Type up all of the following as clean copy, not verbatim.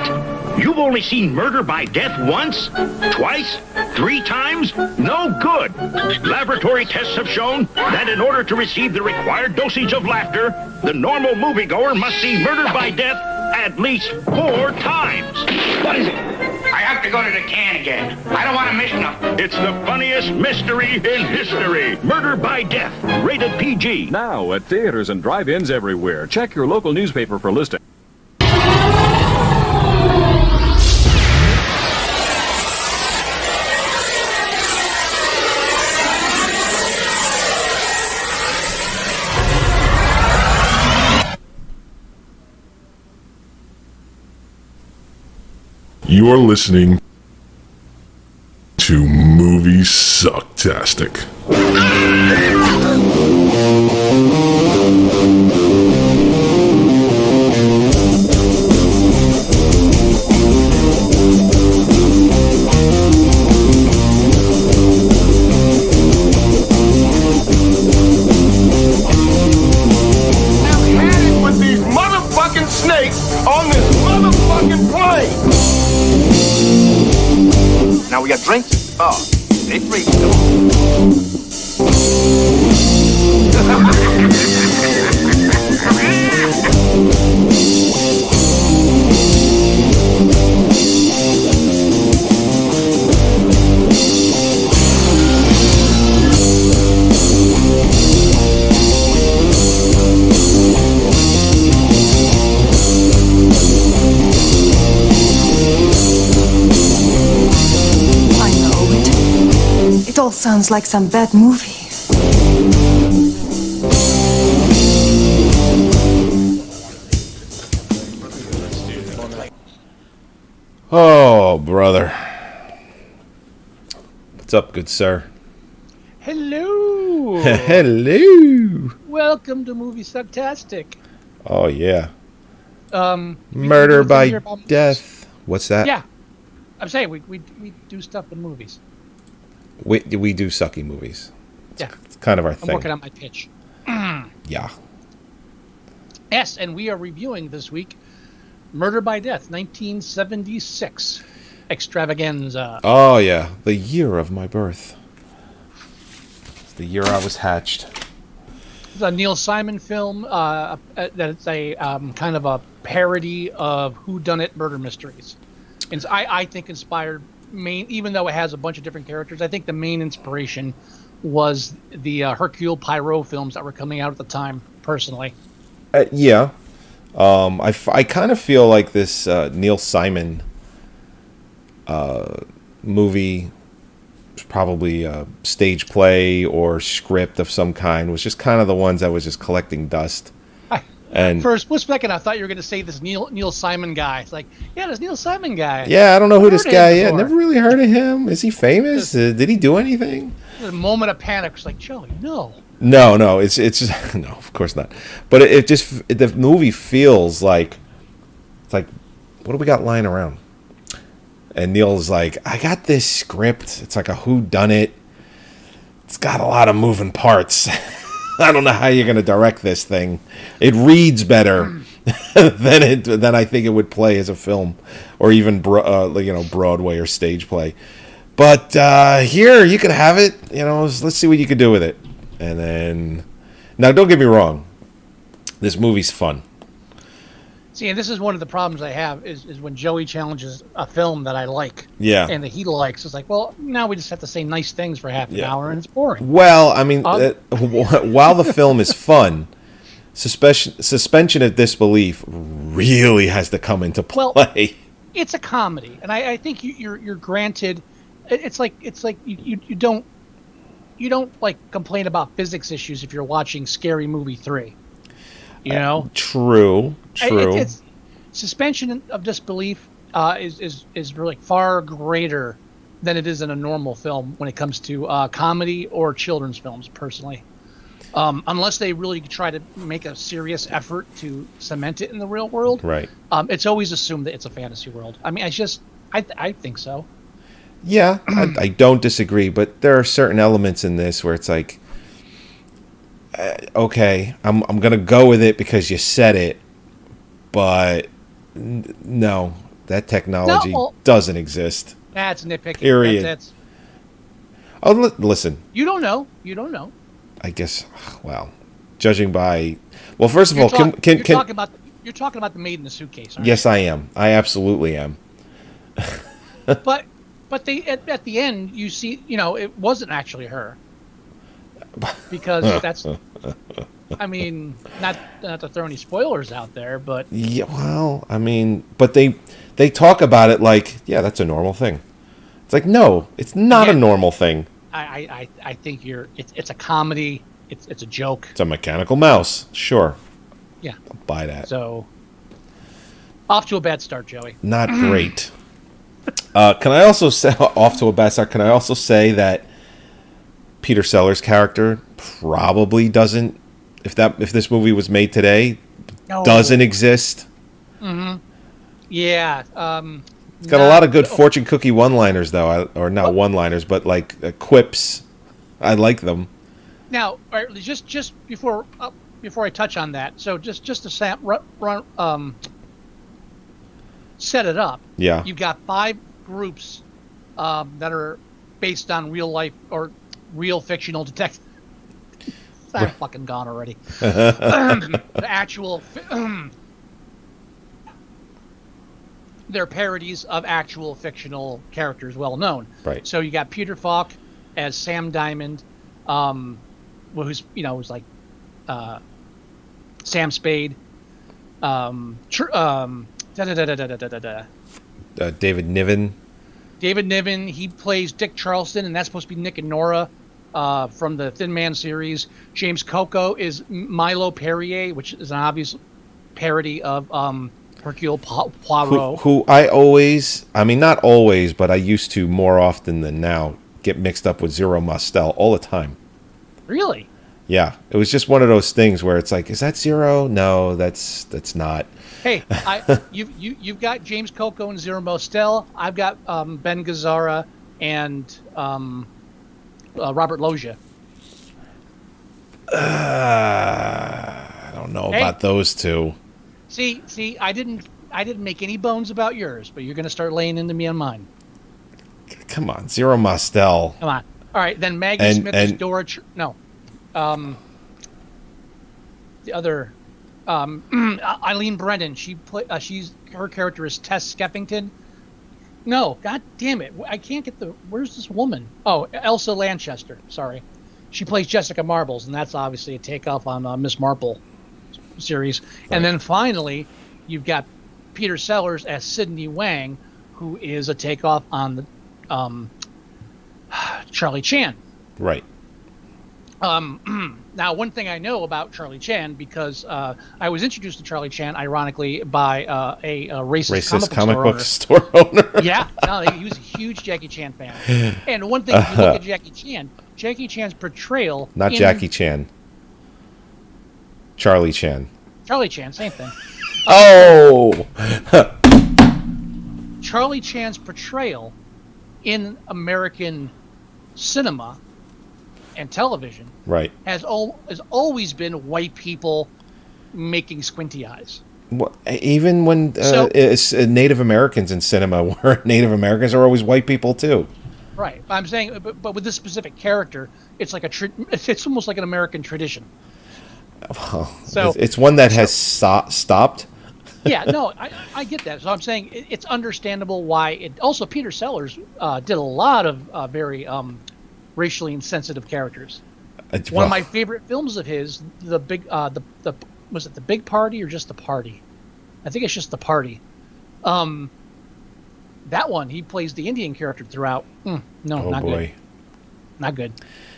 What? You've only seen Murder by Death once? Twice? 3 times? No good. Laboratory tests have shown that in order to receive the required dosage of laughter, the normal moviegoer must see Murder by Death at least 4 times. What is it? I have to go to the can again. I don't want to miss nothing. It's the funniest mystery in history. Murder by Death, rated PG. Now at theaters and drive-ins everywhere. Check your local newspaper for listing. You are listening to Moviesucktastic. I'm headed with these motherfucking snakes on this motherfucking plane. Now we got drinks? Oh, they free. It all sounds like some bad movie. Oh, brother. What's up, good sir? Hello. Hello. Welcome to Moviesucktastic. Oh, yeah. We Murder do by here about Death. movies. What's that? Yeah. I'm saying we do stuff in movies. We do sucky movies. Yeah. It's kind of our I'm thing. working on my pitch. Yeah. Yes, and we are reviewing this week Murder by Death, 1976 extravaganza. Oh, yeah. The year of my birth. It's the year I was hatched. It's a Neil Simon film that it's a kind of a parody of whodunit murder mysteries. And I think inspired even though it has a bunch of different characters, I think the main inspiration was the Hercule Poirot films that were coming out at the time, personally. Yeah. I kind of feel like this Neil Simon movie, probably a stage play or script of some kind, was just kind of the ones that was just collecting dust. And for a split second, I thought you were going to say this Neil Simon guy. It's like, yeah, this Neil Simon guy. yeah, I don't know who this guy is. Never really heard of him. Is he famous? Did he do anything? A moment of panic. It's like, Joey, no. No, it's no, of course not. But the movie feels like it's like, what do we got lying around? And Neil's like, I got this script. It's like a whodunit. It's got a lot of moving parts. I don't know how you're going to direct this thing. It reads better than I think it would play as a film, or even Broadway or stage play. But here you can have it. Let's see what you can do with it. And then, now don't get me wrong, this movie's fun. See, and this is one of the problems I have is when Joey challenges a film that I like, Yeah. and that he likes. It's like, well, now we just have to say nice things for half an Yeah. hour, and it's boring. Well, I mean, while the film is fun, suspension of disbelief really has to come into play. Well, it's a comedy, and I think you're granted. It's like you don't like complain about physics issues if you're watching Scary Movie 3. You know, True. It's suspension of disbelief is really far greater than it is in a normal film when it comes to comedy or children's films. Personally, unless they really try to make a serious effort to cement it in the real world, Right. It's always assumed that it's a fantasy world. I mean, I think so. Yeah, I don't disagree, but there are certain elements in this where it's like, okay, I'm gonna go with it because you said it, but no, That technology No, well- doesn't exist. That's nitpicking. Period. That's Oh, listen. you don't know. You don't know. I guess. Well, judging by. Well, first of You're all, talk- can you're talking about the maid in the suitcase. Aren't yes, I am. I absolutely am. you? But they at the end you see it wasn't actually her because that's. I mean, not to throw any spoilers out there, but Yeah. Well, I mean, but they talk about it like, yeah, that's a normal thing. It's like, no, it's not a Yeah. normal thing. I think it's a comedy. It's a joke. It's a mechanical mouse. Sure, Yeah. I'll buy that. So off to a bad start, Joey. Not great. Can I also say off to a bad start? Can I also say that Peter Sellers' character probably doesn't, if this movie was made today, No. doesn't exist. Yeah. It's got a lot of good fortune cookie one-liners, though, or not one-liners, but like quips. I like them. Now, all right, just before I touch on that, so just to set it up. Yeah. You've got 5 groups that are based on real life or real fictional detectives. I'm fucking gone already. The actual. They're parodies of actual fictional characters, well known. Right. So you got Peter Falk as Sam Diamond, who's like Sam Spade. David Niven. David Niven, he plays Dick Charleston, and that's supposed to be Nick and Nora from the Thin Man series. James Coco is Milo Perrier, which is an obvious parody of Hercule Poirot. Who I always, I mean, not always, but I used to more often than now get mixed up with Zero Mostel all the time. Really? Yeah, it was just one of those things where it's like, is that Zero? No, that's not. Hey, you've got James Coco and Zero Mostel. I've got Ben Gazzara and Robert Loggia. I don't know about those two. See, I didn't make any bones about yours, but you're going to start laying into me on mine. Come on, Zero Mostel. Come on. All right, then Maggie Smith is Dora. The other Eileen Brennan. Her character is Tess Skeffington. No, god damn it, I can't get where's this woman? Oh, Elsa Lanchester. Sorry, she plays Jessica Marbles, and that's obviously a takeoff on Miss Marple series. Right. And then finally, you've got Peter Sellers as Sidney Wang, who is a takeoff on the Charlie Chan. Right. Now, one thing I know about Charlie Chan, because I was introduced to Charlie Chan, ironically, by a racist comic book store owner. Yeah, no, he was a huge Jackie Chan fan. And one thing, if you look at Jackie Chan's portrayal... Not Jackie Chan. Charlie Chan. Charlie Chan, same thing. Oh! Charlie Chan's portrayal in American cinema and television, right, has always been white people making squinty eyes. Well, even when Native Americans in cinema were Native Americans are always white people too. Right, I'm saying, but with this specific character, it's like it's almost like an American tradition. Well, so it's one that has stopped. Yeah, no, I get that. So I'm saying it's understandable why it. Also, Peter Sellers did a lot of very racially insensitive characters. One of my favorite films of his, was it The Big Party or just The Party? I think it's just The Party. That one, he plays the Indian character throughout. Not good. Not good.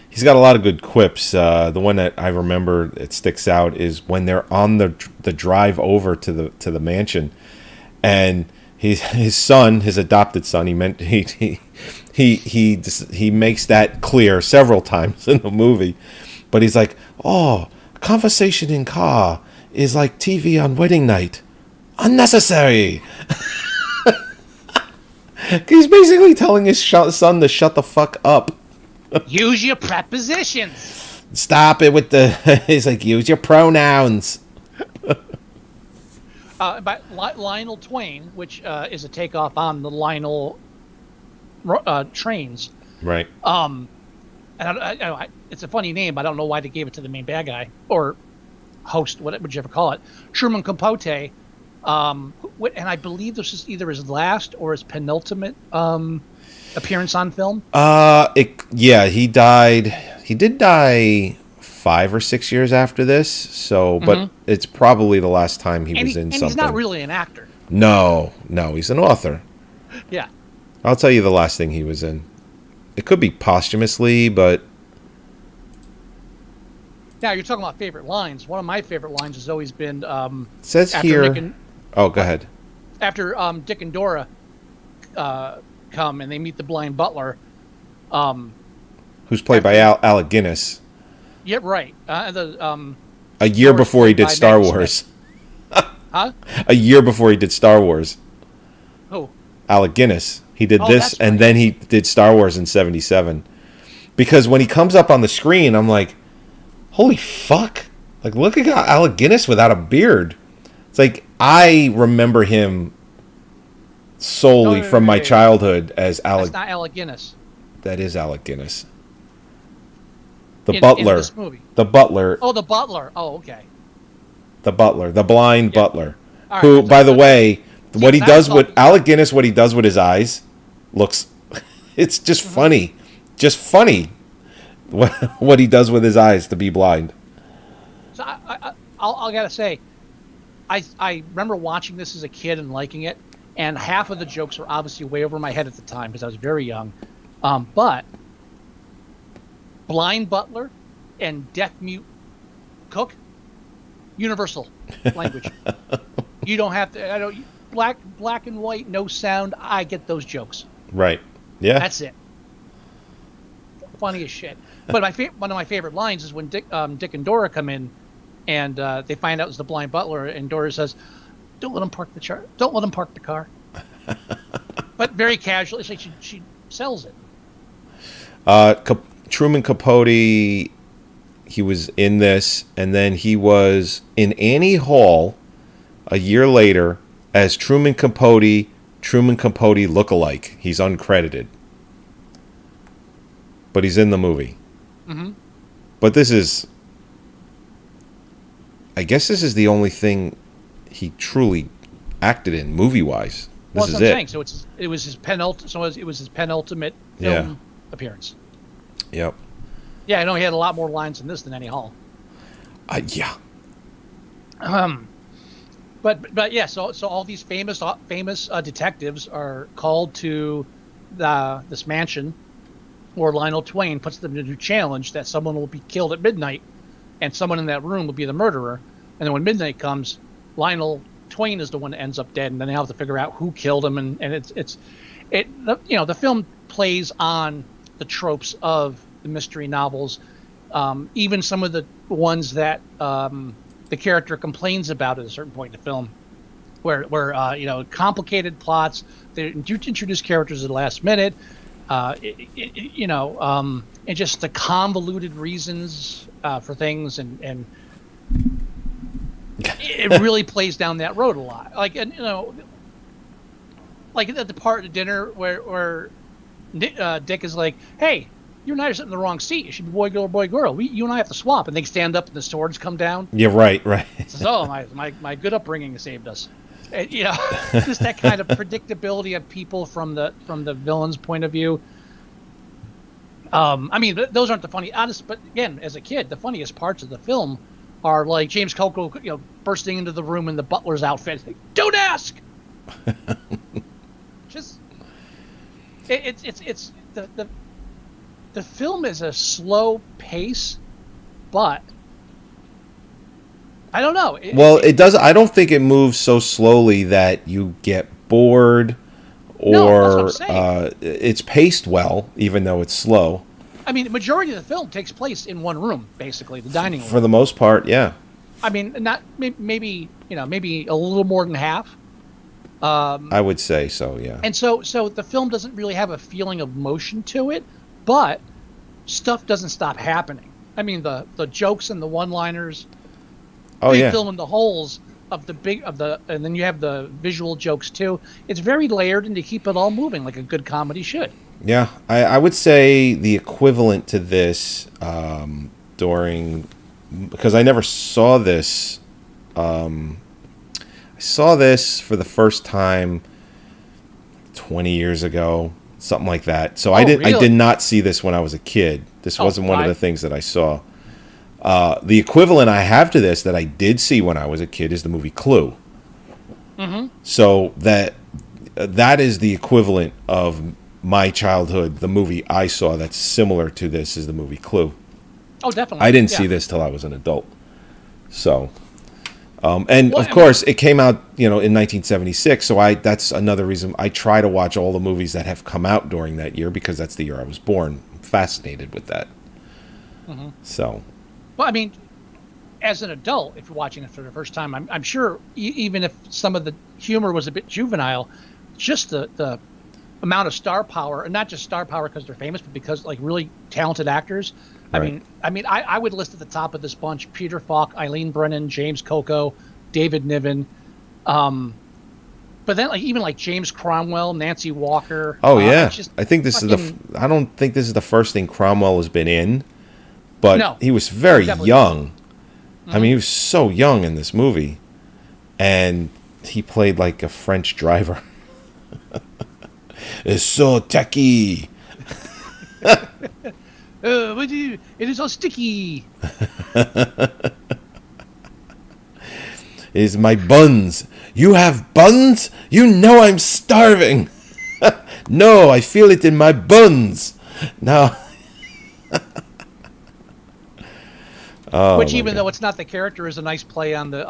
He's got a lot of good quips. The one that I remember that sticks out is when they're on the drive over to the mansion, and his son, his adopted son, he makes that clear several times in the movie, but he's like, "Oh, conversation in car is like TV on wedding night, unnecessary." He's basically telling his son to shut the fuck up. Use your prepositions. Stop it with the. He's like, use your pronouns. By Lionel Twain, which is a takeoff on the Lionel trains. Right. And it's a funny name. I don't know why they gave it to the main bad guy or host, whatever you ever call it, Truman Capote. And I believe this is either his last or his penultimate appearance on film. He died. He did die 5 or 6 years after this. So, but it's probably the last time he was in something. And he's not really an actor. No, he's an author. Yeah. I'll tell you the last thing he was in. It could be posthumously, but... Now, you're talking about favorite lines. One of my favorite lines has always been... it says here... go ahead. After Dick and Dora come and they meet the blind butler... who's played by Alec Guinness. Yeah, right. A year before he did Star Wars. Huh? A year before he did Star Wars. Who? Alec Guinness. He did this, right. and then he did Star Wars in '77. Because when he comes up on the screen, I'm like, holy fuck. Like, look at Alec Guinness without a beard. It's like, I remember him solely from my childhood as Alec... That's not Alec Guinness. That is Alec Guinness. The butler. In this movie. The butler. Oh, the butler. Oh, okay. The butler. The blind butler. All who, right, by the way, what he does with Alec Guinness, what he does with his eyes looks... It's just funny. Just funny. What he does with his eyes to be blind. So I gotta say, I remember watching this as a kid and liking it, and half of the jokes were obviously way over my head at the time because I was very young. But blind butler and deaf mute cook, universal language. You don't have to. I don't black and white, no sound. I get those jokes. Right. Yeah. That's it. Funny as shit. But one of my favorite lines is when Dick and Dora come in, and they find out it's the blind butler, and Dora says, "Don't let him park the car. Don't let him park the car." But very casually, it's like she sells it. Truman Capote, he was in this, and then he was in Annie Hall a year later as Truman Capote lookalike. He's uncredited. But he's in the movie. Mm-hmm. But this is... I guess this is the only thing he truly acted in, movie-wise. This is it. Saying. So it was his penultimate film appearance. Yep. Yeah, I know he had a lot more lines in this than Annie Hall. Yeah. But yeah, so all these famous detectives are called to this mansion, where Lionel Twain puts them to a challenge that someone will be killed at midnight, and someone in that room will be the murderer. And then when midnight comes, Lionel Twain is the one that ends up dead, and then they have to figure out who killed him. And the film plays on the tropes of the mystery novels, even some of the ones that the character complains about at a certain point in the film, where complicated plots, they introduce characters at the last minute, and just the convoluted reasons for things, and it really plays down that road a lot. Like at the part of the dinner where Dick is like, "Hey, you and I are sitting in the wrong seat. It should be boy, girl. You and I have to swap." And they stand up and the swords come down. Yeah, right. Says, "Oh, my good upbringing saved us." And, just that kind of predictability of people from the villain's point of view. I mean, those aren't the funny, honest. But again, as a kid, the funniest parts of the film are like James Coco, bursting into the room in the butler's outfit. Like, "Don't ask." Just it's the film is a slow pace, but I don't know. It does. I don't think it moves so slowly that you get bored, or it's paced well, even though it's slow. I mean, the majority of the film takes place in one room, basically, the dining room. For the most part, yeah. I mean, not maybe maybe a little more than half. I would say so, yeah. And so the film doesn't really have a feeling of motion to it, but stuff doesn't stop happening. I mean, the jokes and the one-liners, filling the holes and then you have the visual jokes too. It's very layered, and to keep it all moving like a good comedy should. Yeah, I would say the equivalent to this because I never saw this. I saw this for the first time 20 years ago, something like that. So I did not see this when I was a kid. This wasn't one of the things that I saw. The equivalent I have to this that I did see when I was a kid is the movie Clue. Mm-hmm. So that is the equivalent of my childhood. The movie I saw that's similar to this is the movie Clue. Oh, definitely. I didn't see this till I was an adult. So, of course, it came out, in 1976. So that's another reason I try to watch all the movies that have come out during that year because that's the year I was born. I'm fascinated with that. Mm-hmm. So, well, I mean, as an adult, if you're watching it for the first time, I'm sure even if some of the humor was a bit juvenile, just the amount of star power, and not just star power because they're famous, but because like really talented actors. Right. I would list at the top of this bunch Peter Falk, Eileen Brennan, James Coco, David Niven, but then even James Cromwell, Nancy Walker. Oh yeah, I think this is I don't think this is the first thing Cromwell has been in, but he was very young. Mm-hmm. I mean, he was so young in this movie, and he played like a French driver. It's so tacky. It is so sticky. Is my buns. You have buns? You know I'm starving. No, I feel it in my buns. No. Which, even though it's not the character, is a nice play on the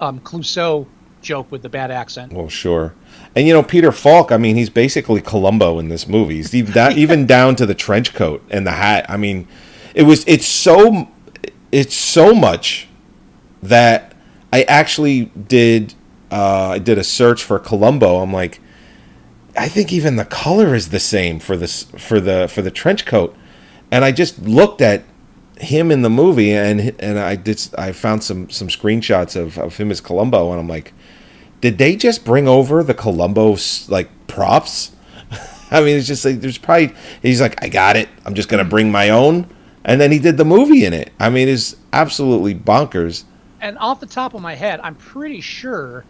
Clouseau joke with the bad accent. Well, sure. And Peter Falk, I mean, he's basically Columbo in this movie. He's even down to the trench coat and the hat. I mean, it's so much that I actually did a search for Columbo. I'm like, I think even the color is the same for the trench coat. And I just looked at him in the movie and I found some screenshots of him as Columbo, and I'm like, did they just bring over the Columbo props? I mean, it's just like he's like, I got it. I'm just gonna bring my own, and then he did the movie in it. I mean, it's absolutely bonkers. And off the top of my head, I'm pretty sure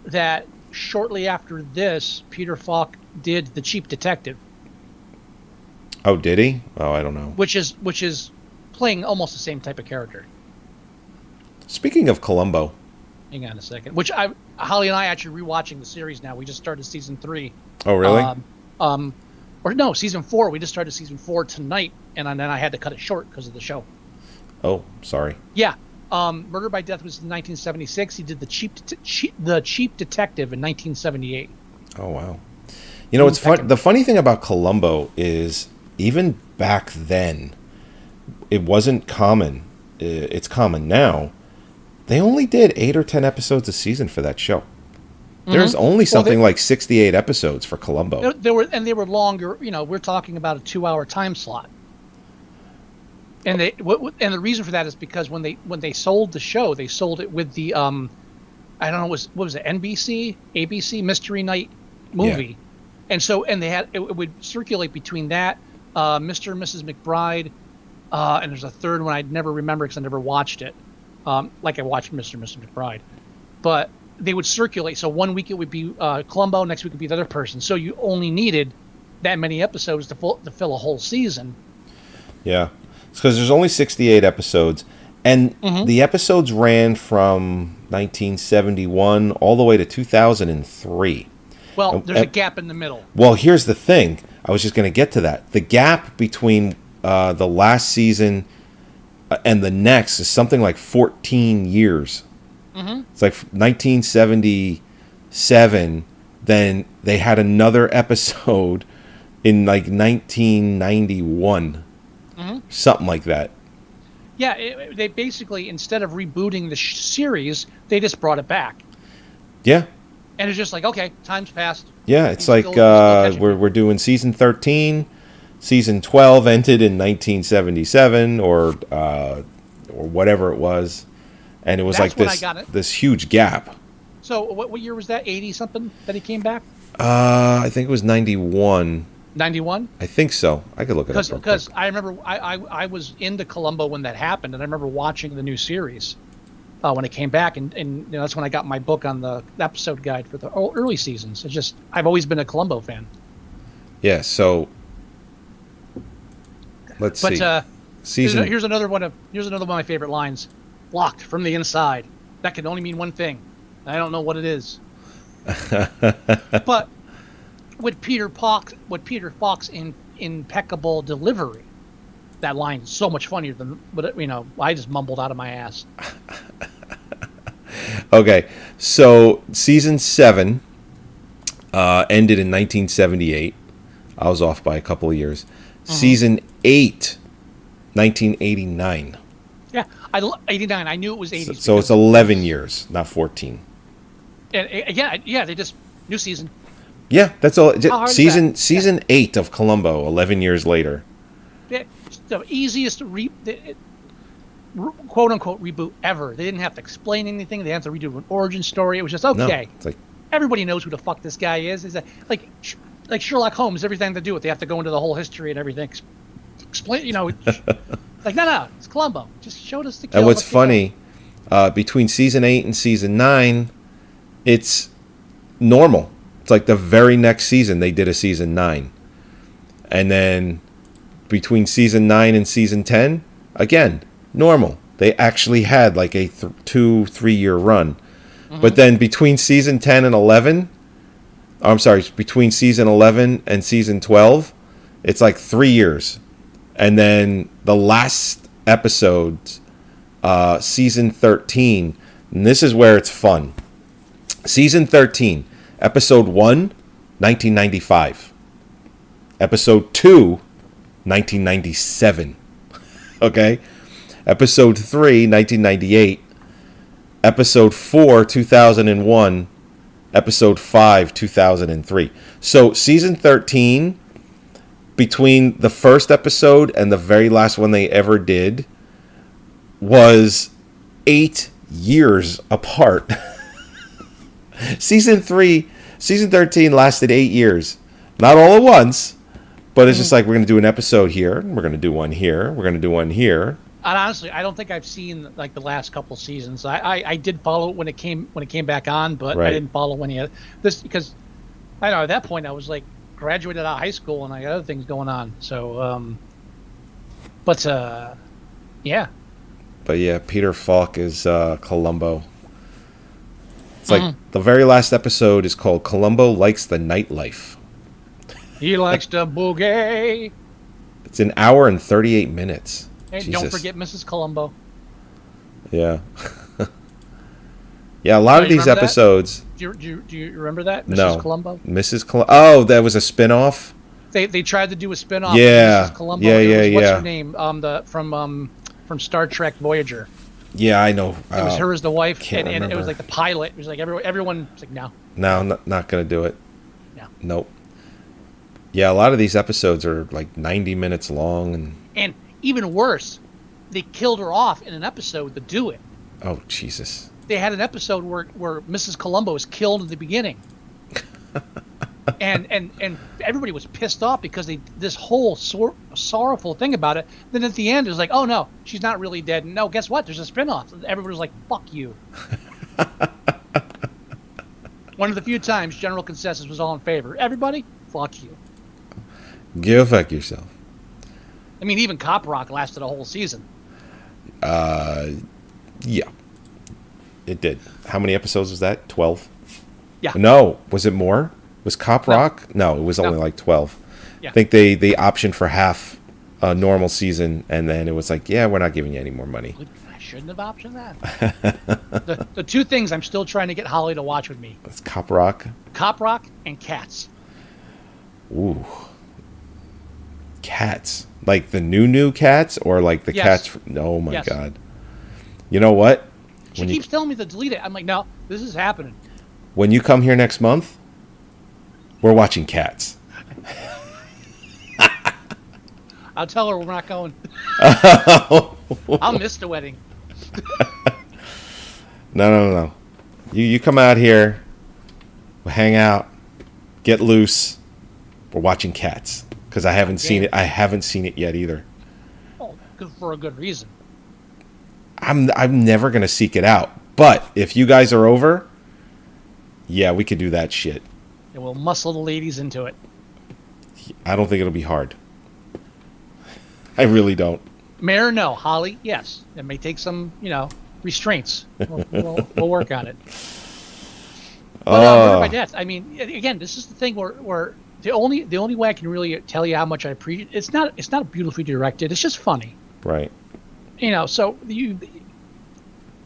that shortly after this, Peter Falk did The Cheap Detective. Oh, did he? Oh, I don't know. Which is playing almost the same type of character. Speaking of Columbo. Hang on a second. Which Holly and I actually rewatching the series now. We just started season 3. Oh, really? Or no, season 4. We just started season 4 tonight, and then I had to cut it short because of the show. Oh, sorry. Yeah. Murder by Death was in 1976. He did The Cheap Detective in 1978. Oh, wow. It's fun. The funny thing about Columbo is even back then, it wasn't common. It's common now. They only did 8 or 10 episodes a season for that show. Mm-hmm. There's only something like 68 episodes for Columbo. They were longer. We're talking about a 2-hour time slot. And the reason for that is because when they sold the show, they sold it with the I don't know, what was it, NBC, ABC Mystery Night movie, yeah. And they had it would circulate between that, Mr. and Mrs. McBride, and there's a third one I'd never remember because I never watched it. Like I watched Mr. and Mrs. McBride, but they would circulate. So one week it would be Columbo, next week it would be the other person. So you only needed that many episodes to fill a whole season. Yeah, because there's only 68 episodes, and the episodes ran from 1971 all the way to 2003. Well, there's a gap in the middle. Well, here's the thing. I was just going to get to that. The gap between the last season and the next is something like 14 years. Mm-hmm. It's like 1977. Then they had another episode in like 1991. Mm-hmm. Something like that. Yeah, they basically, instead of rebooting the series, they just brought it back. Yeah. And it's just like, okay, time's passed. Yeah, it's like we're doing season 13. Season 12 ended in 1977 or whatever it was. and it was That's like when this I got it. this huge gap. So what year was that? 80 something that he came back? I think it was 91. 91. I think so. I could look it up. real Because quick. I remember I was into Columbo when that happened, and I remember watching the new series when it came back, and that's when I got my book on the episode guide for the early seasons. It's just I've always been a Columbo fan. Yeah. So let's see. But Season. here's another one of my favorite lines. Locked from the inside. That can only mean one thing. I don't know what it is. But with Peter Falk's impeccable delivery, that line is so much funnier than. But I just mumbled out of my ass. Okay, so season 7 ended in 1978. I was off by a couple of years. Season 8, 1989. Yeah, 89. I knew it was 80s. So it's 11 years, not 14. And yeah, they just new season. Yeah, that's all. How hard is that? Season 8 of Columbo, 11 years later. It's the easiest quote unquote reboot ever. They didn't have to explain anything. They didn't have to redo an origin story. It was just okay. No, it's like, Everybody knows who the fuck this guy is. Is that like Sherlock Holmes? Everything to do with. They have to go into the whole history and everything. Explain. Like no, it's Columbo. Just showed us the kill. and what's Let's go. funny, between season 8 and season 9, it's normal. It's like the very next season they did a season 9. And then between season 9 and season 10, again, normal. They actually had like a 2-3 year run. But then between season 10 and 11, between season 11 and season 12, it's like 3 years. And then the last episode, season 13, and this is where it's fun. Season 13, episode 1, 1995. Episode 2, 1997. Okay? Episode 3, 1998. Episode 4, 2001. Episode 5, 2003. So season 13, between the first episode and the very last one they ever did, was 8 years apart. Season 13 lasted 8 years. Not all at once, but it's just like, we're going to do an episode here, we're going to do one here, we're going to do one here. And honestly, I don't think I've seen like the last couple seasons. I did follow it when it came back on, but Right. I didn't follow any of this because I know at that point I was like graduated out of high school and I got other things going on. So, yeah. But yeah, Peter Falk is Columbo. It's like the very last episode is called Columbo Likes the Nightlife. He likes to boogie. It's an hour and 38 minutes. And Jesus. don't forget Mrs. Columbo. Yeah. Yeah, a lot of you these remember that? episodes. Do you remember that, Mrs. No. Columbo? Mrs. Columbo. Oh, that was a spin-off? They tried to do a spin-off Yeah. of Mrs. Columbo. Yeah, It was, yeah, what's yeah. her name? From Star Trek Voyager. Yeah, I know. It was her as the wife, can't and it remember. was like the pilot. It was like everyone was like, no. No, not going to do it. No. Nope. Yeah, a lot of these episodes are like 90 minutes long. And even worse, they killed her off in an episode to do it. Oh, Jesus. They had an episode where Mrs. Columbo is killed in the beginning. and everybody was pissed off because this whole sorrowful thing about it. Then at the end, it was like, oh no, she's not really dead. No, guess what? There's a spinoff. Everybody was like, fuck you. One of the few times general consensus was all in favor. Everybody, fuck you. Go fuck yourself. I mean, even Cop Rock lasted a whole season. Yeah. It did. How many episodes was that? 12? Yeah. No. Was it more? Was Cop Rock? No, it was only like 12. Yeah. I think they optioned for half a normal season, and then it was like, yeah, we're not giving you any more money. I shouldn't have optioned that. the two things I'm still trying to get Holly to watch with me: It's Cop Rock. Cop Rock and Cats. Ooh. Cats. Like the new Cats, or like the Yes. Cats from, oh my Yes. God. You know what? She keeps telling me to delete it. I'm like, no, this is happening. When you come here next month, we're watching Cats. I'll tell her we're not going. I'll miss the wedding. No. You come out here, we'll hang out, get loose. We're watching Cats because I haven't seen it. I haven't seen it yet either. Oh, good for a good reason. I'm never gonna seek it out. But if you guys are over, yeah, we could do that shit. And we'll muscle the ladies into it. I don't think it'll be hard. I really don't. Mayor, no. Holly, yes. It may take some, restraints. We'll work on it. But Murder by Death. I mean, again, this is the thing where the only way I can really tell you how much I appreciate it's not beautifully directed. It's just funny. Right. So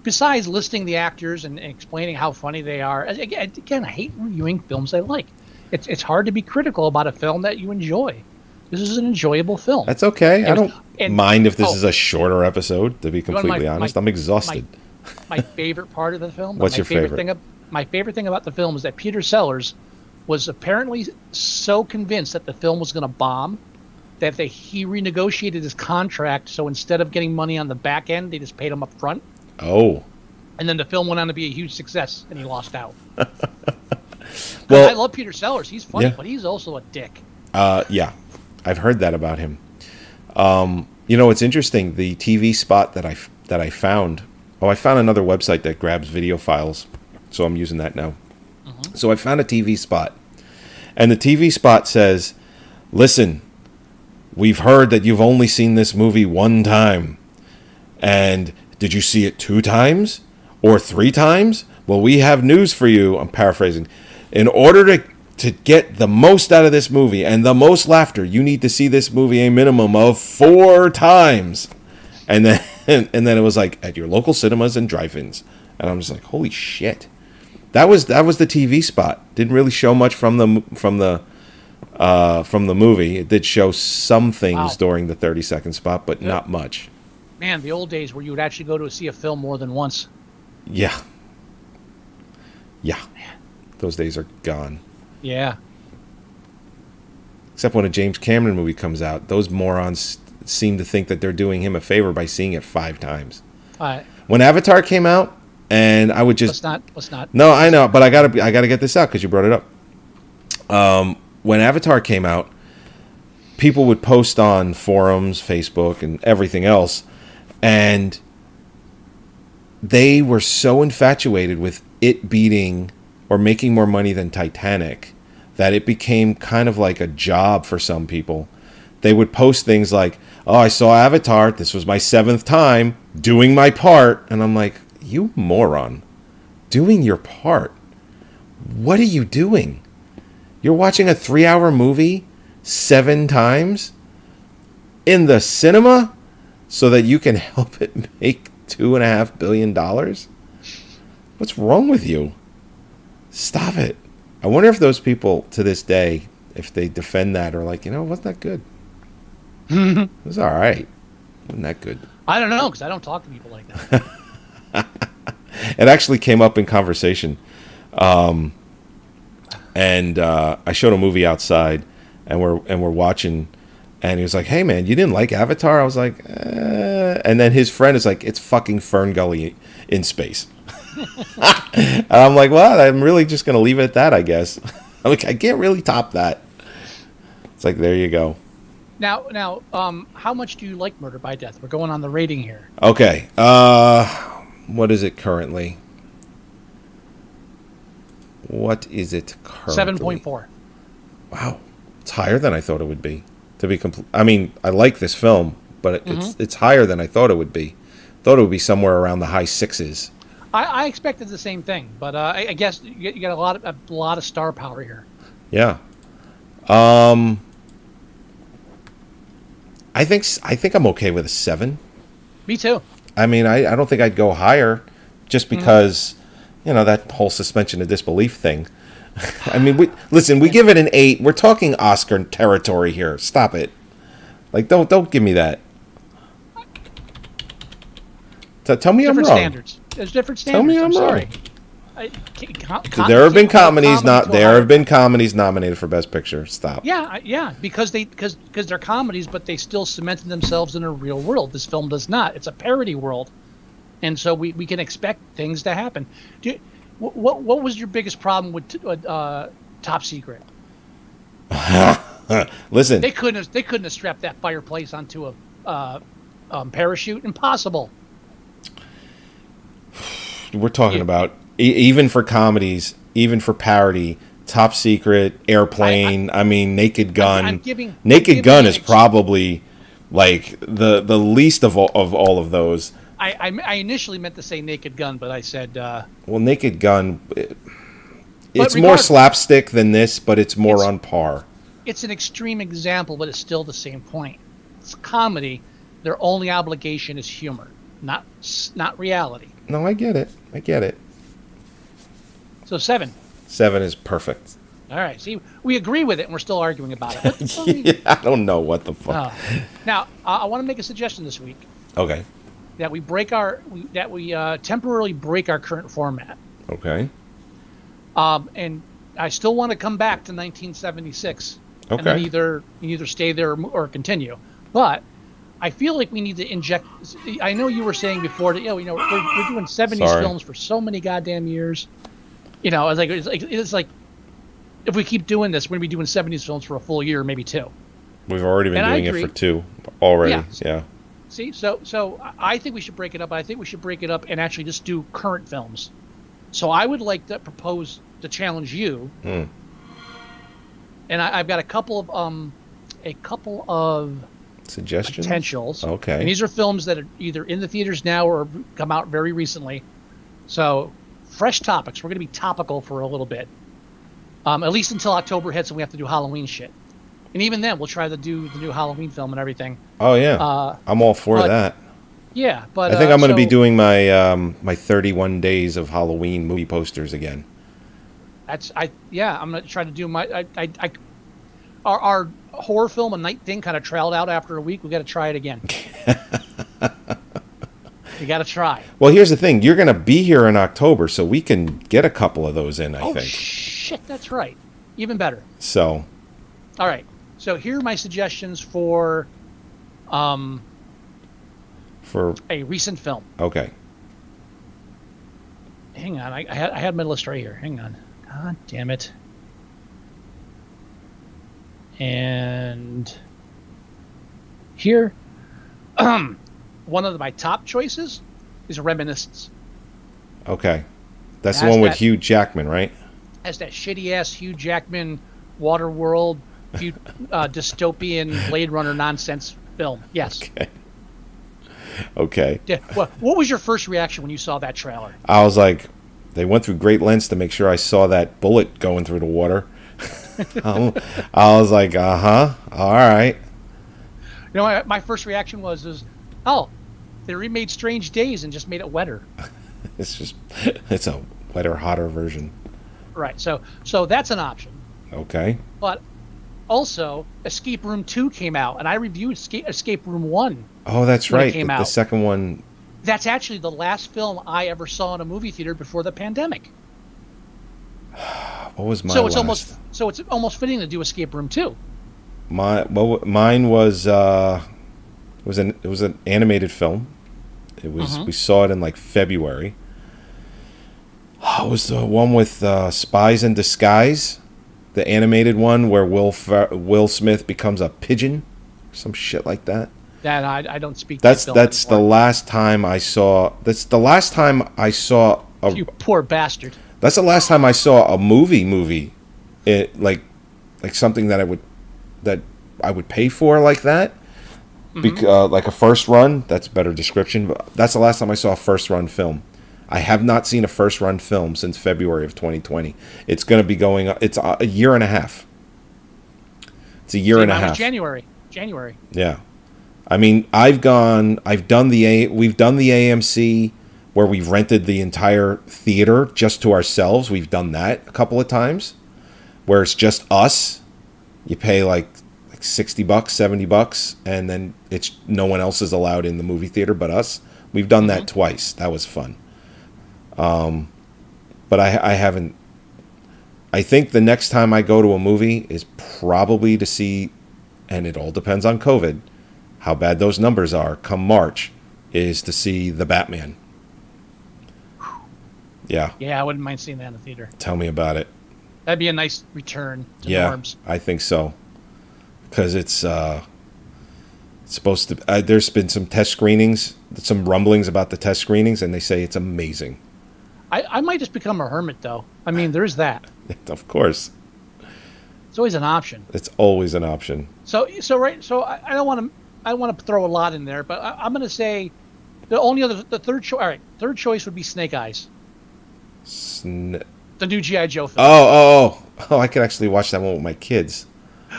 besides listing the actors and explaining how funny they are, again, I hate reviewing films I like. It's hard to be critical about a film that you enjoy. This is an enjoyable film. That's okay. I don't mind if this is a shorter episode, to be completely honest. I'm exhausted. My favorite part of the film. What's your favorite? My favorite thing about the film is that Peter Sellers was apparently so convinced that the film was going to bomb that he renegotiated his contract. So instead of getting money on the back end, they just paid him up front. Oh. And then the film went on to be a huge success, and he lost out. Well, I love Peter Sellers. He's funny, but he's also a dick. Yeah. I've heard that about him. It's interesting. The TV spot that I found. I found another website that grabs video files, so I'm using that now. Mm-hmm. So I found a TV spot, and the TV spot says, "Listen, we've heard that you've only seen this movie one time, and did you see it 2 times or 3 times? Well, we have news for you." I'm paraphrasing. In order to get the most out of this movie and the most laughter, you need to see this movie a minimum of 4 times. And then it was like at your local cinemas and drive-ins. And I'm just like, holy shit. That was the TV spot. Didn't really show much from the movie. It did show some things during the 30-second spot, but not much. Man, the old days where you would actually go to see a film more than once. Yeah. Those days are gone. Yeah. Except when a James Cameron movie comes out, those morons seem to think that they're doing him a favor by seeing it 5 times. When Avatar came out, and I would just let's not. No, I know, but I gotta get this out because you brought it up. When Avatar came out, people would post on forums, Facebook, and everything else, and they were so infatuated with it beating or making more money than Titanic that it became kind of like a job for some people. They would post things like, "Oh, I saw Avatar. This was my 7th time doing my part." And I'm like, you moron. Doing your part? What are you doing? You're watching a 3-hour movie 7 times in the cinema so that you can help it make $2.5 billion? What's wrong with you? Stop it. I wonder if those people to this day, if they defend that, are like, wasn't that good? It was all right. Wasn't that good? I don't know, because I don't talk to people like that. It actually came up in conversation. And I showed a movie outside, and we're watching, and he was like, "Hey man, you didn't like Avatar?" I was like, And then his friend is like, "It's fucking Fern Gully in space." And I'm like, well, I'm really just gonna leave it at that, I guess. I'm like, I can't really top that. It's like, there you go. Now, how much do you like Murder by Death? We're going on the rating here. Okay. What is it currently? 7.4. Wow, it's higher than I thought it would be. To be I mean, I like this film, but it's higher than I thought it would be. Thought it would be somewhere around the high 6s. I expected the same thing, but I guess you got a lot of star power here. Yeah. I think I'm okay with a 7. Me too. I mean, I don't think I'd go higher, just because that whole suspension of disbelief thing. I mean, we give it an 8. We're talking Oscar territory here. Stop it. Like, don't give me that. Tell me I'm wrong. Standards. There's different standards. Tell me I'm sorry. Wrong. There have been comedies nominated for Best Picture. Stop. Yeah, because they're comedies, but they still cemented themselves in a real world. This film does not. It's a parody world. and so we can expect things to happen. What was your biggest problem with Top Secret? Listen, They couldn't have strapped that fireplace onto a parachute. Impossible. we're talking about even for comedies, even for parody. Top Secret, Airplane. I mean, Naked Gun. Naked Gun is probably like the least of all of those. I initially meant to say Naked Gun, but I said. Well, Naked Gun. It's more slapstick than this, but it's more on par. It's an extreme example, but it's still the same point. It's comedy. Their only obligation is humor, not reality. No, I get it. So 7. 7 is perfect. All right. See, we agree with it, and we're still arguing about it. Yeah, I don't know what the fuck. Now, I want to make a suggestion this week Okay. that we temporarily break our current format. Okay. And I still want to come back to 1976. Okay. And then either stay there or continue. But I feel like we need to inject. I know you were saying before that we're doing 70s films for so many goddamn years. It's like if we keep doing this, we're gonna be doing 70s films for a full year, maybe 2. We've already been doing it for 2 already. Yeah. See, so I think we should break it up. I think we should break it up and actually just do current films. So I would like to propose to challenge you. And I've got a couple of suggestions, potentials. Okay. And these are films that are either in the theaters now or come out very recently. So fresh topics. We're going to be topical for a little bit. At least until October hits and we have to do Halloween shit. And even then, we'll try to do the new Halloween film and everything. Oh, yeah. I'm all for that. Yeah, but I think I'm going to be doing my my 31 days of Halloween movie posters again. I'm going to try to do our horror film A Night Thing kind of trailed out after a week. We got to try it again. You got to try. Well, here's the thing. You're going to be here in October, so we can get a couple of those in, I think. Oh, shit, that's right. Even better. So. All right. So here are my suggestions for a recent film. Okay. Hang on. I had my list right here. Hang on. God damn it. And here, one of my top choices is Reminiscence. Okay. That's the one with Hugh Jackman, right? Has that shitty-ass Hugh Jackman Waterworld dystopian Blade Runner nonsense film. Yes. Okay. Yeah. What was your first reaction when you saw that trailer? I was like, they went through great lengths to make sure I saw that bullet going through the water. I was like, all right. You know, my first reaction was, they remade Strange Days and just made it wetter. It's a wetter, hotter version. Right. So that's an option. Okay. But also, Escape Room 2 came out, and I reviewed Escape Room 1. Oh, that's right. The second one. That's actually the last film I ever saw in a movie theater before the pandemic. What was my last? It's almost fitting to do Escape Room 2. Mine was it was an animated film. It was we saw it in like February. It was the one with Spies in Disguise, the animated one where Will Smith becomes a pigeon, some shit like that. That I don't speak. That's the last time I saw. That's the last time I saw. You poor bastard. That's the last time I saw a movie. It like something that I would pay for like that. Like a first run. That's a better description. But that's the last time I saw a first run film. I have not seen a first run film since February of 2020. It's going to be going. It's a year and a half. It's a year and a half. January. Yeah. I mean, we've done the AMC where we've rented the entire theater just to ourselves. We've done that a couple of times where it's just us. You pay like $60, $70, and then it's no one else is allowed in the movie theater but us. We've done that twice. That was fun. But I haven't. I think the next time I go to a movie is probably to see, and it all depends on COVID, how bad those numbers are come March, is to see The Batman. Yeah. Yeah, I wouldn't mind seeing that in the theater. Tell me about it. That'd be a nice return to Yeah, norms. I think so. Because it's supposed to. There's been some test screenings, some rumblings about the test screenings, and they say it's amazing. I might just become a hermit, though. I mean, there's that. Of course, It's always an option. it's always an option. So I don't want to throw a lot in there, but I'm going to say the third choice. All right, third choice would be Snake Eyes, the new GI Joe film. Oh! I could actually watch that one with my kids.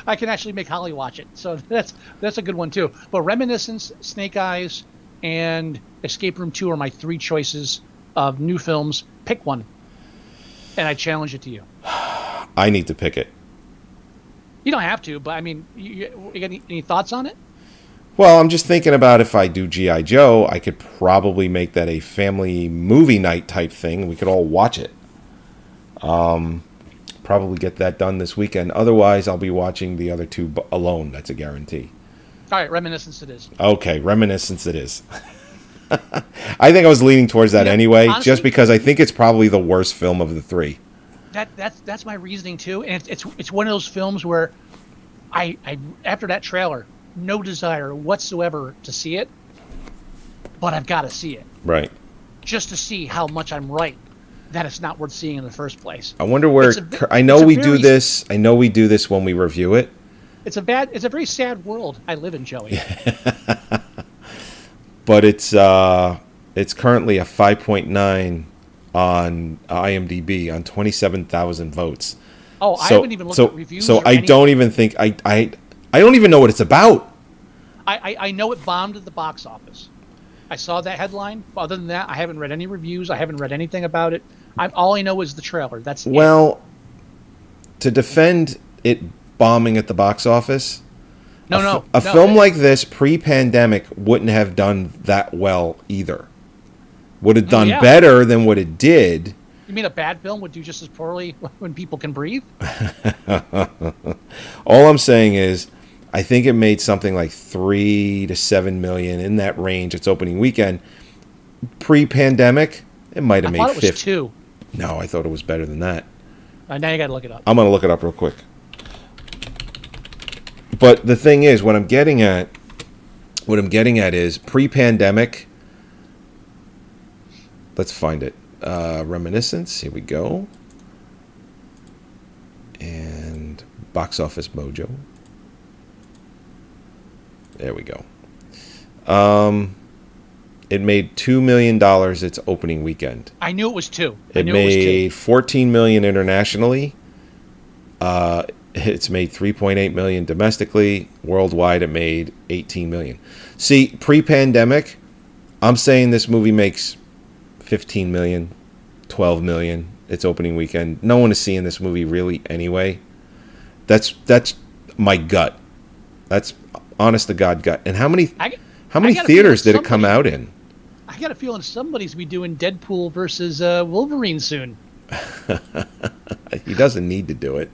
I can actually make Holly watch it, so that's a good one too. But Reminiscence, Snake Eyes, and Escape Room 2 are my three choices of new films. Pick one, and I challenge it to you. I need to pick it. You don't have to, but I mean, you got any thoughts on it? Well, I'm just thinking about if I do G.I. Joe, I could probably make that a family movie night type thing. We could all watch it. Probably get that done this weekend. Otherwise, I'll be watching the other two alone. That's a guarantee. All right, Reminiscence it is. Okay, Reminiscence it is. I think I was leaning towards that anyway, honestly, just because I think it's probably the worst film of the three. That's my reasoning too, and it's one of those films where I after that trailer, no desire whatsoever to see it, but I've got to see it Right. just to see how much I'm right that it's not worth seeing in the first place. I wonder where. I know we do this. I know we do this when we review it. It's a very sad world I live in, Joey. But it's currently a 5.9 on IMDb on 27,000 votes. Oh, I haven't even looked at reviews. So or I anything. don't even think I don't even know what it's about. I know it bombed at the box office. I saw that headline. Other than that, I haven't read any reviews. I haven't read anything about it. All I know is the trailer. That's it. Well, to defend it bombing at the box office, a film like this pre-pandemic wouldn't have done that well either. Would have done better than what it did. You mean a bad film would do just as poorly when people can breathe? All I'm saying is, I think it made something like 3 to 7 million in that range. Its opening weekend. Pre-pandemic, it might have made 50. It was 2. No, I thought it was better than that. Now you got to look it up. I'm going to look it up real quick. But the thing is, what I'm getting at is pre-pandemic. Let's find it. Reminiscence. Here we go. And Box Office Mojo. There we go. It made $2 million its opening weekend. I knew it was 2. It made $14 million internationally. It's made $3.8 million domestically. Worldwide, it made $18 million. See, pre-pandemic, I'm saying this movie makes $15 million, $12 million its opening weekend. No one is seeing this movie really anyway. That's my gut. That's honest to God gut. And how many theaters did it come out in? I got a feeling somebody's be doing Deadpool versus Wolverine soon. He doesn't need to do it.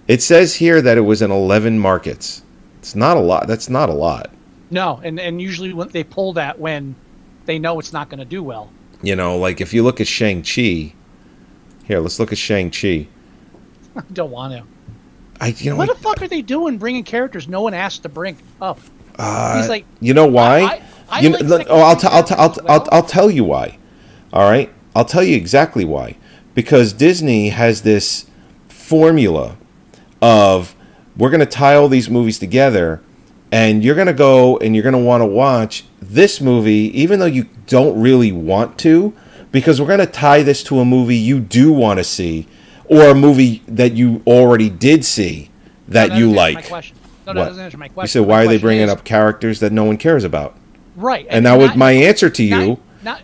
It says here that it was in 11 markets. It's not a lot. That's not a lot. No, and usually when they pull that when they know it's not going to do well. You know, like if you look at Shang-Chi. Here, let's look at Shang-Chi. I don't want to. What the fuck are they doing bringing characters no one asked to bring up? He's like, you know why? I'll tell you why. All right, I'll tell you exactly why. Because Disney has this formula of we're going to tie all these movies together, and you're going to go and you're going to want to watch this movie, even though you don't really want to, because we're going to tie this to a movie you do want to see, or a movie that you already did see that you like. My question. No, that doesn't answer my question. You said, why are they bringing up characters that no one cares about? Right. And now my answer to you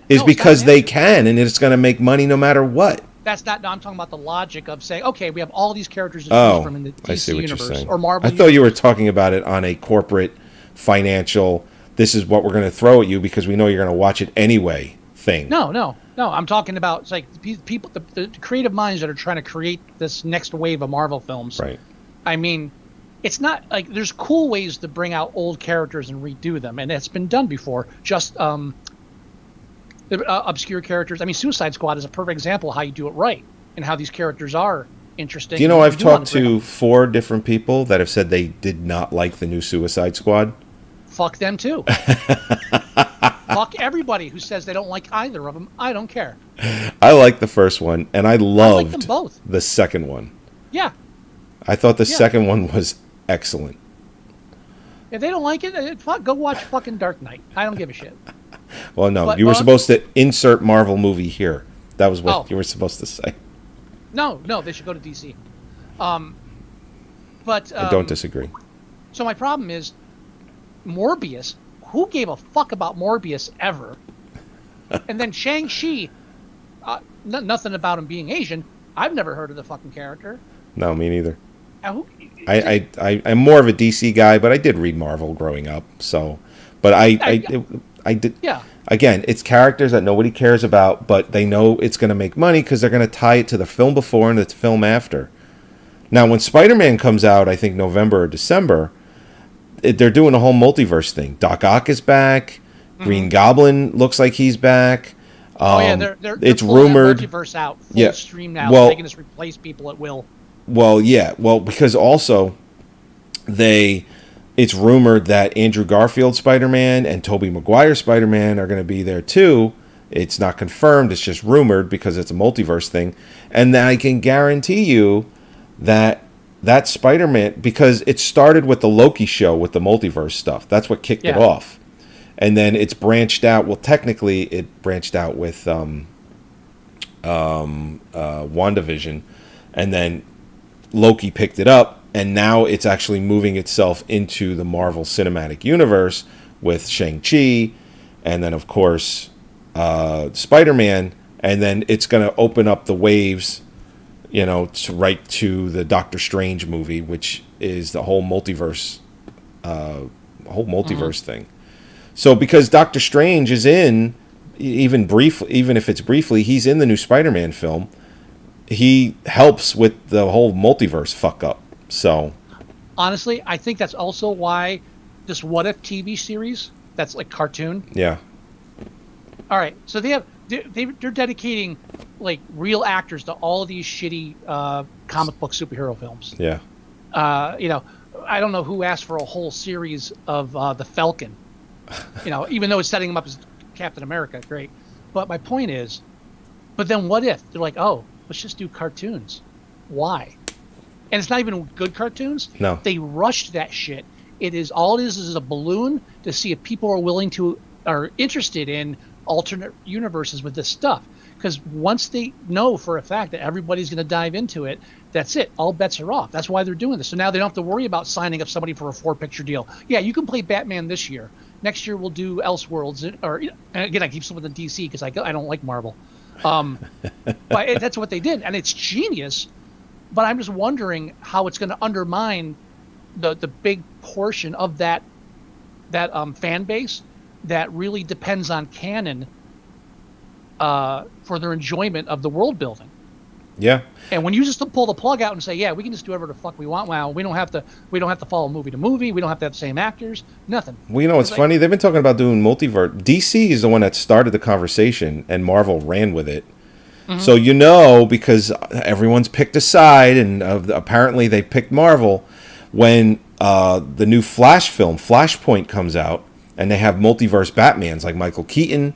is because they can, and it's going to make money no matter what. That's not. No, I'm talking about the logic of saying, okay, we have all these characters to choose from in the DC universe or Marvel. I thought you were talking about it on a corporate, financial. This is what we're going to throw at you because we know you're going to watch it anyway. Thing. No. I'm talking about it's like people, the creative minds that are trying to create this next wave of Marvel films. Right. I mean, it's not like there's cool ways to bring out old characters and redo them, and it's been done before. Just obscure characters. I mean, Suicide Squad is a perfect example of how you do it right and how these characters are interesting. Do you know I've talked to them. 4 different people that have said they did not like the new Suicide Squad? Fuck them too. Fuck everybody who says they don't like either of them. I don't care. I like the first one, and I loved them both. the second one. Yeah. I thought the second one was excellent. If they don't like it, go watch fucking Dark Knight. I don't give a shit. Well, no, But- you were but- supposed to insert Marvel movie here. That was what Oh. you were supposed to say. No, they should go to DC. But I don't disagree. So my problem is Morbius. Who gave a fuck about Morbius ever? And then Shang-Chi, nothing about him being Asian. I've never heard of the fucking character. No, me neither. Who, I'm more of a DC guy, but I did read Marvel growing up. So, but I did. Yeah. Again, it's characters that nobody cares about, but they know it's going to make money because they're going to tie it to the film before and the film after. Now, when Spider-Man comes out, I think November or December, they're doing a whole multiverse thing. Doc Ock is back. Green Goblin looks like he's back. they're it's pulling that rumored. multiverse out full stream now. Well, They can just replace people at will. Well, yeah. Well, because also it's rumored that Andrew Garfield Spider-Man and Tobey Maguire Spider-Man are going to be there too. It's not confirmed. It's just rumored because it's a multiverse thing. And I can guarantee you that Spider-Man, because it started with the Loki show with the multiverse stuff. That's what kicked it off. And then it's branched out. Well, technically, it branched out with WandaVision. And then Loki picked it up. And now it's actually moving itself into the Marvel Cinematic Universe with Shang-Chi. And then, of course, Spider-Man. And then it's going to open up the waves, right to the Doctor Strange movie, which is the whole multiverse thing. So because Doctor Strange is in, even if it's briefly, he's in the new Spider-Man film. He helps with the whole multiverse fuck up. So Honestly, I think that's also why this What If TV series, that's like cartoon. yeah, All right, so they're dedicating like real actors to all of these shitty comic book superhero films. yeah. I don't know who asked for a whole series of the Falcon. Even though it's setting him up as Captain America, great. But my point is, but then what if they're like, oh, let's just do cartoons? Why? And it's not even good cartoons. No. They rushed that shit. It is a balloon to see if people are interested in alternate universes with this stuff. Because once they know for a fact that everybody's going to dive into it, that's it. All bets are off. That's why they're doing this. So now they don't have to worry about signing up somebody for a 4-picture deal. Yeah, you can play Batman this year. Next year we'll do Elseworlds. Or and again, I keep some of the DC because I don't like Marvel. But that's what they did, and it's genius. But I'm just wondering how it's going to undermine the big portion of that fan base that really depends on canon for their enjoyment of the world building. Yeah. And when you just pull the plug out and say, yeah, we can just do whatever the fuck we want. Wow, we don't have to follow movie to movie. We don't have to have the same actors. Nothing. Well, what's funny? They've been talking about doing multiverse. DC is the one that started the conversation, and Marvel ran with it. Mm-hmm. So because everyone's picked a side, and apparently they picked Marvel. When the new Flash film, Flashpoint, comes out, and they have multiverse Batmans like Michael Keaton.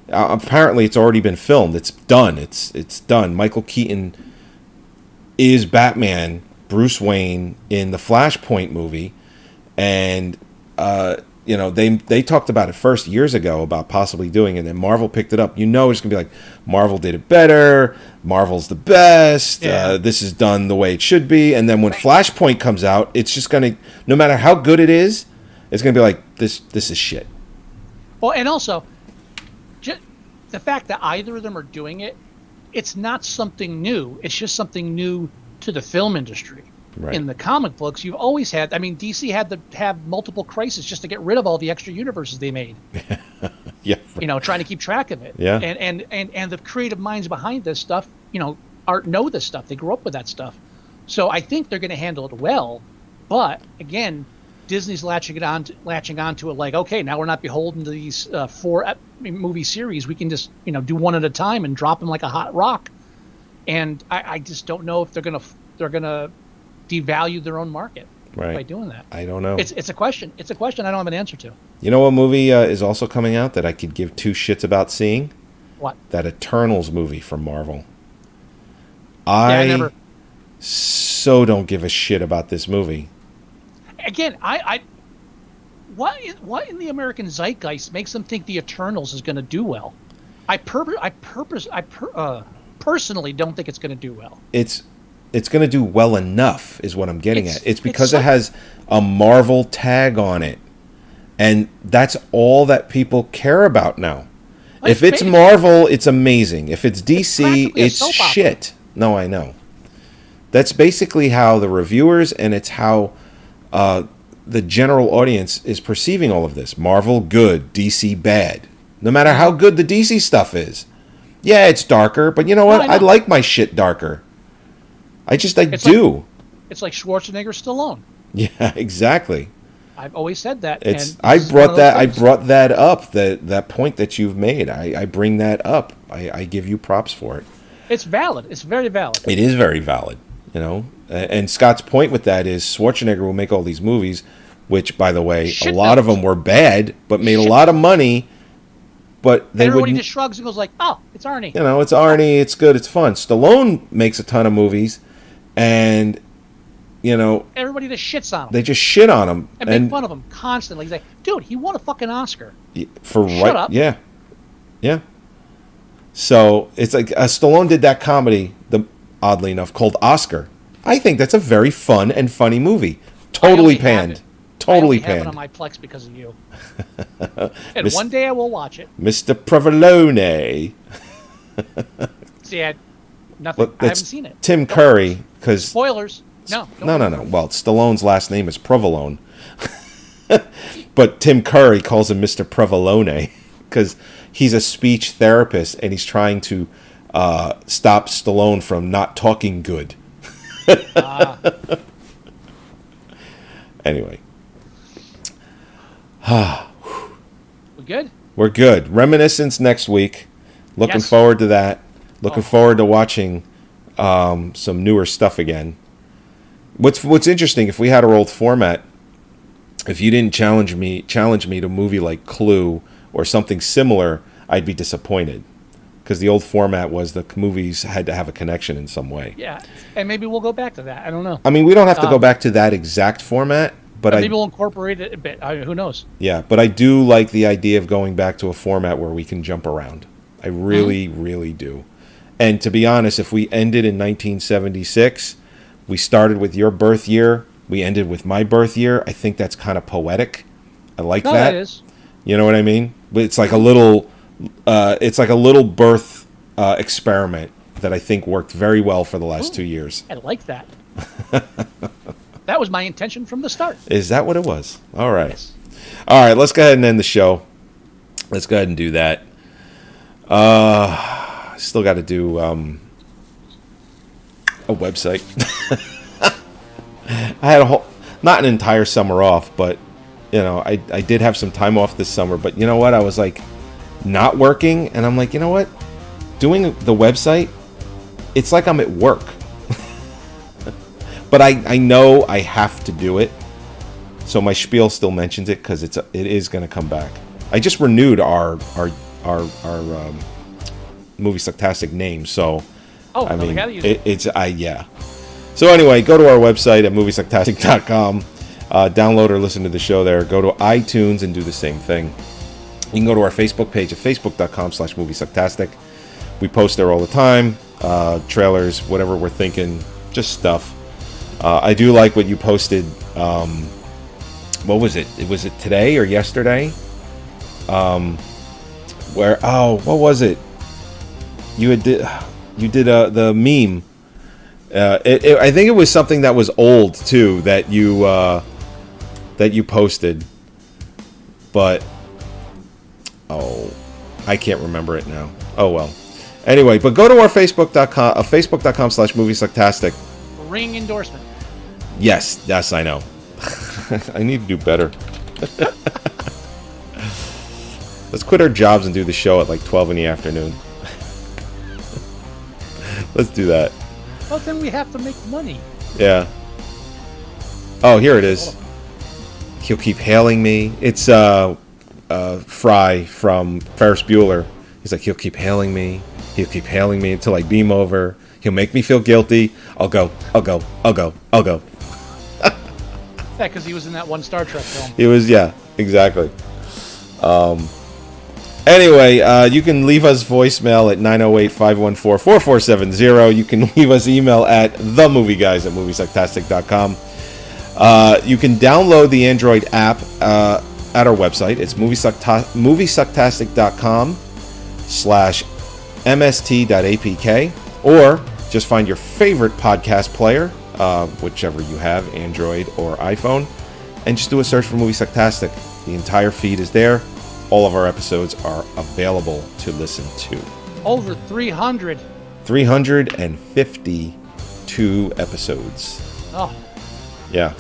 Apparently, it's already been filmed. It's done. It's done. Michael Keaton is Batman, Bruce Wayne in the Flashpoint movie, and they talked about it first years ago about possibly doing it, and Marvel picked it up. It's gonna be like Marvel did it better. Marvel's the best. Yeah. This is done the way it should be. And then when Flashpoint comes out, it's just gonna, no matter how good it is, it's gonna be like this is shit. Well, and also, the fact that either of them are doing it, it's not something new. It's just something new to the film industry. Right. In the comic books, you've always had. I mean, DC had to have multiple crises just to get rid of all the extra universes they made. Yeah. Trying to keep track of it. Yeah. And the creative minds behind this stuff, know this stuff. They grew up with that stuff. So I think they're going to handle it well. But again, Disney's latching onto it like, okay, now we're not beholden to these 4 movie series. We can just do one at a time and drop them like a hot rock. And I just don't know if they're gonna devalue their own market by doing that. I don't know. It's a question. It's a question I don't have an answer to. You know what movie is also coming out that I could give 2 shits about seeing? What? That Eternals movie from Marvel. I so don't give a shit about this movie. Again, what in the American zeitgeist makes them think the Eternals is going to do well? I personally don't think it's going to do well. It's going to do well enough, is what I'm getting at. It's because it has a Marvel tag on it, and that's all that people care about now. If it's Marvel, it's amazing. If it's DC, it's shit. No, I know. That's basically how the reviewers and it's how the general audience is perceiving all of this. Marvel, good. DC, bad. No matter how good the DC stuff is. Yeah, it's darker, but you know what? I like my shit darker. I do. It's like Schwarzenegger Stallone. Yeah, exactly. I've always said that. I brought that up, that point that you've made. I bring that up. I give you props for it. It's valid. It's very valid. It is very valid, And Scott's point with that is Schwarzenegger will make all these movies, which, by the way, a lot of them were bad, but made a lot of money. But everybody just shrugs and goes like, "Oh, it's Arnie." It's Arnie. It's good. It's fun. Stallone makes a ton of movies, and everybody just shits on him. They just shit on him and make fun of him constantly. He's like, "Dude, he won a fucking Oscar." Shut up. Yeah. So it's like Stallone did that comedy, oddly enough, called Oscar. I think that's a very fun and funny movie. Totally panned. Totally panned. I have it on my Plex because of you. And one day I will watch it. Mr. Provolone. See, I haven't seen it. Tim Curry, because spoilers. No. Well, Stallone's last name is Provolone, but Tim Curry calls him Mr. Provolone because he's a speech therapist and he's trying to stop Stallone from not talking good. Anyway. We good? We're good. Reminiscence next week. Looking forward to that. Looking forward to watching some newer stuff again. What's interesting, if we had our old format, if you didn't challenge me to a movie like Clue or something similar, I'd be disappointed. Because the old format was the movies had to have a connection in some way. Yeah, and maybe we'll go back to that. I don't know. I mean, we don't have to go back to that exact format, but maybe we'll incorporate it a bit. Who knows? Yeah, but I do like the idea of going back to a format where we can jump around. I really, really do. And to be honest, if we ended in 1976, we started with your birth year, we ended with my birth year, I think that's kind of poetic. I like that. That is. You know what I mean? But it's like a little birth experiment that I think worked very well for the last 2 years. I like that. That was my intention from the start. Is that what it was? All right. Yes. All right, let's go ahead and end the show. Let's go ahead and do that. Still got to do a website. I had not an entire summer off, but I did have some time off this summer. But you know what? I was like not working, and I'm like, you know what? Doing the website, it's like I'm at work. But I know I have to do it. So my spiel still mentions it because it is going to come back. I just renewed our Moviesucktastic name, so I mean yeah. So anyway, go to our website at moviesucktastic.com. Download or listen to the show there. Go to iTunes and do the same thing. You can go to our Facebook page at facebook.com/moviesucktastic. We post there all the time. Trailers, whatever we're thinking, just stuff. I do like what you posted. What was it? Was it today or yesterday? What was it? You did the meme. I think it was something that was old too that you posted, but I can't remember it now. Oh well. Anyway, but go to our facebook.com/moviesucktastic. Ring endorsement. Yes, I know. I need to do better. Let's quit our jobs and do the show at like 12 in the afternoon. Let's do that. Well, then we have to make money. Yeah. Oh, here it is. He'll keep hailing me. It's Fry from Ferris Bueller. He's like, he'll keep hailing me. He'll keep hailing me until I beam over. He'll make me feel guilty. I'll go. Yeah, because he was in that one Star Trek film. It was, yeah, exactly. Anyway, you can leave us voicemail at 908-514-4470. You can leave us email at themovieguys@moviesucktastic.com. You can download the Android app at our website. It's moviesucktastic.com/mst.apk, or just find your favorite podcast player, whichever you have, Android or iPhone, and just do a search for Moviesucktastic. The entire feed is there. All of our episodes are available to listen to. Over 300. 352 episodes. Oh. Yeah.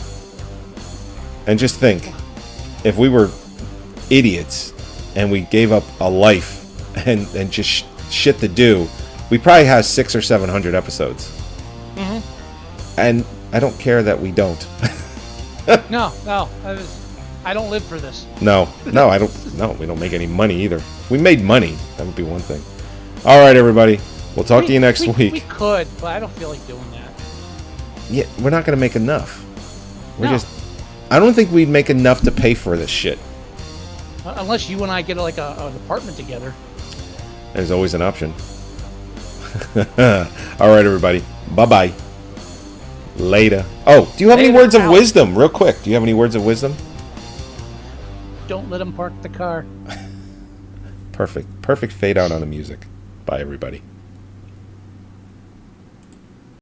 And just think, if we were idiots and we gave up a life and just shit to do, we probably have 600 or 700 episodes. Mm-hmm. And I don't care that we don't. No. I don't live for this. No, I don't. No, we don't make any money either. If we made money, that would be one thing. All right, everybody. We'll talk to you next week. We could, but I don't feel like doing that. Yeah, we're not going to make enough. No. I don't think we'd make enough to pay for this shit. Unless you and I get like an apartment together. There's always an option. All right, everybody. Bye-bye. Later. Oh, do you have any words of wisdom? Real quick. Do you have any words of wisdom? Don't let him park the car. Perfect. Perfect fade out on the music. Bye, everybody.